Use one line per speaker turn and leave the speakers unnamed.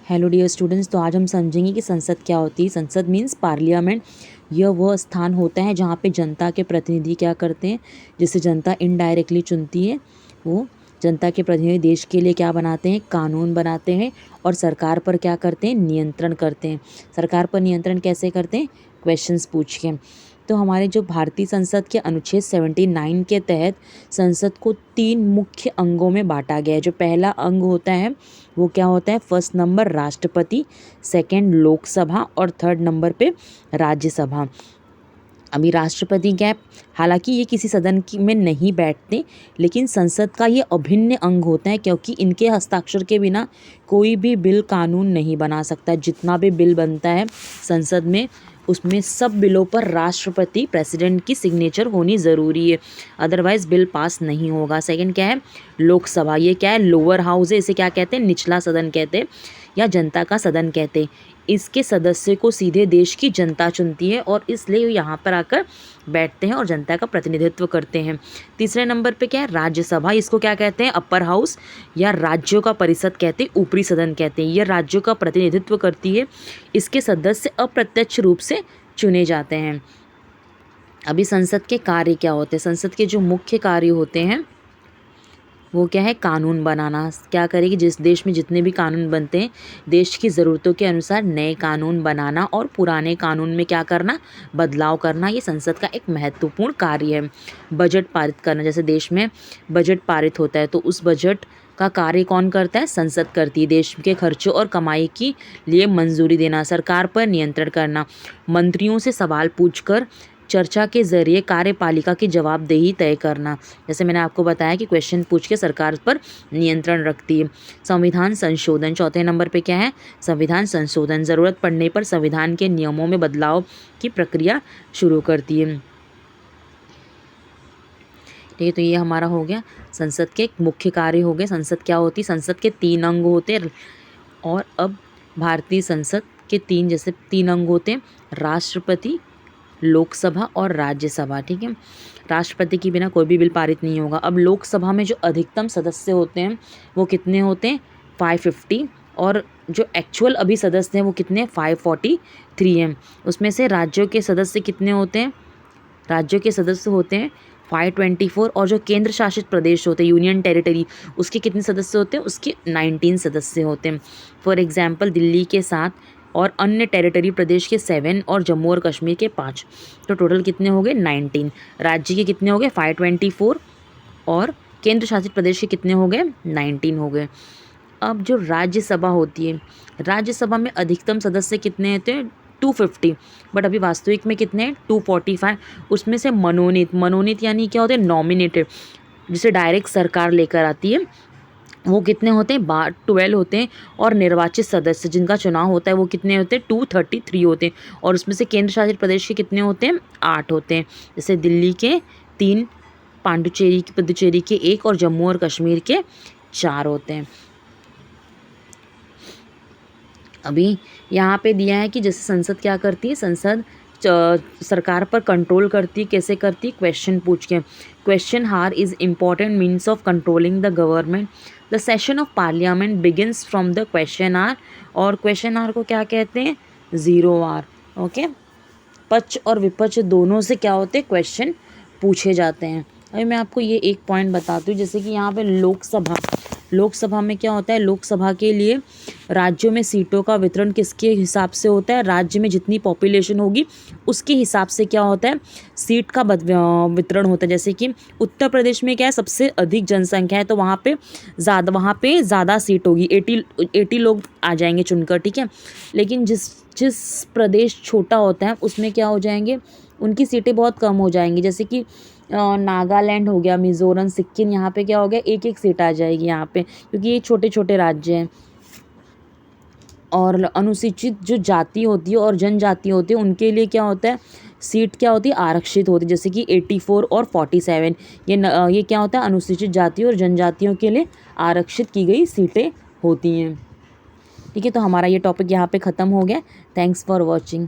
Hello dear students, तो आज हम समझेंगे कि संसद क्या होती है। संसद मीन्स पार्लियामेंट। यह वह स्थान होता है जहाँ पे जनता के प्रतिनिधि क्या करते हैं, जिसे जनता इनडायरेक्टली चुनती है। वो जनता के प्रतिनिधि देश के लिए क्या बनाते हैं, कानून बनाते हैं और सरकार पर क्या करते हैं, नियंत्रण करते हैं। सरकार पर नियंत्रण कैसे करते हैं, क्वेश्चंस पूछ के। तो हमारे जो भारतीय संसद के अनुच्छेद 79 के तहत संसद को 3 मुख्य अंगों में बांटा गया है। जो पहला अंग होता है वो क्या होता है, फर्स्ट नंबर राष्ट्रपति, सेकंड लोकसभा और थर्ड नंबर पे राज्यसभा। अभी राष्ट्रपति क्या है, हालांकि ये किसी सदन में नहीं बैठते, लेकिन संसद का ये अभिन्न अंग होता है, क्योंकि इनके हस्ताक्षर के बिना कोई भी बिल कानून नहीं बना सकता। जितना भी बिल बनता है संसद में, उसमें सब बिलों पर राष्ट्रपति प्रेसिडेंट की सिग्नेचर होनी ज़रूरी है, अदरवाइज़ बिल पास नहीं होगा। सेकंड क्या है, लोकसभा। ये क्या है, लोअर हाउस है, इसे क्या कहते हैं, निचला सदन कहते हैं या जनता का सदन कहते हैं। इसके सदस्य को सीधे देश की जनता चुनती है और इसलिए यहाँ पर आकर बैठते हैं और जनता का प्रतिनिधित्व करते हैं। तीसरे नंबर पे क्या है, राज्यसभा। इसको क्या कहते हैं, अपर हाउस या राज्यों का परिषद कहते हैं, ऊपरी सदन कहते हैं। यह राज्यों का प्रतिनिधित्व करती है। इसके सदस्य अप्रत्यक्ष रूप से चुने जाते हैं। अभी संसद के कार्य क्या होते हैं, संसद के जो मुख्य कार्य होते हैं वो क्या है, कानून बनाना। क्या करेगी, जिस देश में जितने भी कानून बनते हैं, देश की ज़रूरतों के अनुसार नए कानून बनाना और पुराने कानून में क्या करना, बदलाव करना। ये संसद का एक महत्वपूर्ण कार्य है। बजट पारित करना, जैसे देश में बजट पारित होता है तो उस बजट का कार्य कौन करता है, संसद करती है। देश के खर्चों और कमाई के लिए मंजूरी देना, सरकार पर नियंत्रण करना, मंत्रियों से सवाल पूछकर चर्चा के जरिए कार्यपालिका की जवाबदेही तय करना। जैसे मैंने आपको बताया कि क्वेश्चन पूछ के सरकार पर नियंत्रण रखती है। संविधान संशोधन, चौथे नंबर पे क्या है, संविधान संशोधन। ज़रूरत पड़ने पर संविधान के नियमों में बदलाव की प्रक्रिया शुरू करती है। ठीक है, तो ये हमारा हो गया संसद के मुख्य कार्य हो गए। संसद क्या होती है, संसद के 3 अंग होते हैं। और अब भारतीय संसद के 3 अंग होते हैं, राष्ट्रपति, लोकसभा और राज्यसभा। ठीक है, राष्ट्रपति के बिना कोई भी बिल पारित नहीं होगा। अब लोकसभा में जो अधिकतम सदस्य होते हैं वो कितने होते हैं, 550, और जो एक्चुअल अभी सदस्य हैं वो कितने, 543 हैं। उसमें से राज्यों के सदस्य कितने होते हैं, राज्यों के सदस्य होते हैं 524, और जो केंद्र शासित प्रदेश होते हैं, यूनियन टेरिटरी, उसके कितने सदस्य होते हैं, उसके 19 सदस्य होते हैं। फॉर एग्जाम्पल दिल्ली के 7 और अन्य टेरिटरी प्रदेश के 7 और जम्मू और कश्मीर के 5, तो टोटल कितने हो गए, 19। राज्य के कितने हो गए, 524, और केंद्र शासित प्रदेश के कितने हो गए, 19 हो गए। अब जो राज्यसभा होती है, राज्यसभा में अधिकतम सदस्य कितने होते हैं, 250, बट अभी वास्तविक में कितने हैं, 245। उसमें से मनोनीत यानी क्या होते हैं, नॉमिनेटेड, जिसे डायरेक्ट सरकार लेकर आती है, वो कितने होते हैं, 12 होते हैं। और निर्वाचित सदस्य जिनका चुनाव होता है वो कितने होते हैं, 233 होते हैं। और उसमें से केंद्र शासित प्रदेश के कितने होते हैं, 8 होते हैं। जैसे दिल्ली के 3, पुदुचेरी के 1 और जम्मू और कश्मीर के 4 होते हैं। अभी यहाँ पे दिया है कि जैसे संसद क्या करती है, संसद सरकार पर कंट्रोल करती है। कैसे करती है, क्वेश्चन पूछ के। Question hour is important means of controlling the government. The session of parliament begins from the question hour, और क्वेश्चन आर को क्या कहते हैं, 0 आर। ओके, पक्ष और विपक्ष दोनों से क्या होते हैं, क्वेश्चन पूछे जाते हैं। अभी मैं आपको ये एक पॉइंट बताती हूँ, जैसे कि यहाँ पे लोकसभा में क्या होता है, लोकसभा के लिए राज्यों में सीटों का वितरण किसके हिसाब से होता है, राज्य में जितनी पॉपुलेशन होगी उसके हिसाब से क्या होता है, सीट का वितरण होता है। जैसे कि उत्तर प्रदेश में क्या है, सबसे अधिक जनसंख्या है, तो वहाँ पे ज़्यादा सीट होगी, 80 लोग आ जाएंगे चुनकर। ठीक है, लेकिन जिस प्रदेश छोटा होता है उसमें क्या हो जाएंगे, उनकी सीटें बहुत कम हो जाएंगी। जैसे कि नागालैंड हो गया, मिज़ोरम, सिक्किम, यहाँ पे क्या हो गया, 1-1 सीट आ जाएगी यहाँ पे, क्योंकि ये छोटे छोटे राज्य हैं। और अनुसूचित जो जाति होती है और जनजाति होती है उनके लिए क्या होता है, सीट क्या होती है, आरक्षित होती है। जैसे कि 84 और 47, ये क्या होता है, अनुसूचित जाति और जनजातियों के लिए आरक्षित की गई सीटें होती हैं। ठीक है, तो हमारा ये टॉपिक यहाँ पे ख़त्म हो गया। Thanks for watching.